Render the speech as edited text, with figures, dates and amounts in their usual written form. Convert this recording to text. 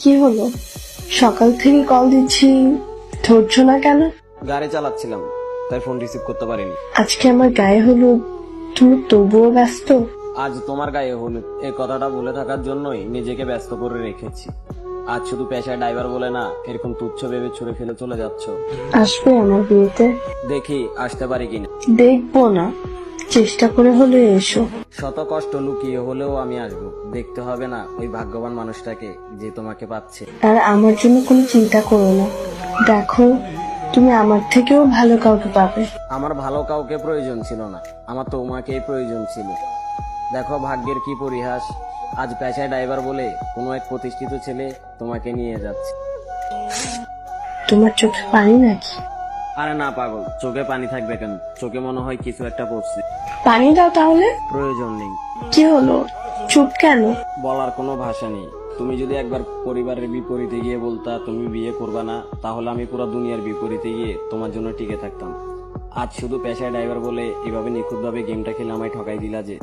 কি হলো? সকাল থেকে কল দিচ্ছি, ধরছো না কেন? গাড়ি চালাচ্ছিলাম, তাই ফোন রিসিভ করতে পারিনি। আজকে আমার গায়ে হলুদ, তুমি তবুও ব্যস্ত? আজ তোমার গায়ে হলুদ এই কথাটা বলে থাকার জন্যই নিজেকে ব্যস্ত করে রেখেছি। আজ শুধু পেশায় ড্রাইভার বলে না, এরকম তুচ্ছ ভেবে ছুড়ে ফেলে চলে যাচ্ছ। আসবে আমার বিয়েতে? দেখি আসতে পারি কিনা। দেখবো না, চেষ্টা করে হলে এসো। শত কষ্ট লুকিয়ে হলেও আমি আসবো। দেখতে হবে না ওই ভাগ্যবান মানুষটাকে যে তোমাকে পাচ্ছে। আর আমার জন্য কোনো চিন্তা করো না, দেখো তুমি আমার থেকেও ভালো কাউকে পাবে। আমার ভালো কাউকে প্রয়োজন ছিল না, আমার তোমাকেই প্রয়োজন ছিল। দেখো ভাগ্যের কি পরিহাস, আজ পেশায় ড্রাইভার বলে কোনো এক প্রতিষ্ঠিত ছেলে তোমাকে নিয়ে যাচ্ছে। তোমার চোখে পানি নাকি? আরে না পাগল, চোখে পানি থাকবে কেন? চোখে মনে হয় কিছু একটা পড়ছে। পানি দাও তাহলে। প্রয়োজন নেই। কি হলো, চুপ কেন? বলার কোনো ভাষা নেই। তুমি যদি একবার পরিবারের বিপরীতে গিয়ে বলতা তুমি বিয়ে করবা না, তাহলে আমি পুরো দুনিয়ার বিপরীতে গিয়ে তোমার জন্য টিকে থাকতাম। আজ শুধু পেশায় ড্রাইভার বলে এভাবে নিখুঁতভাবে গেমটা খেলে আমায় ঠকাই দিলা যে।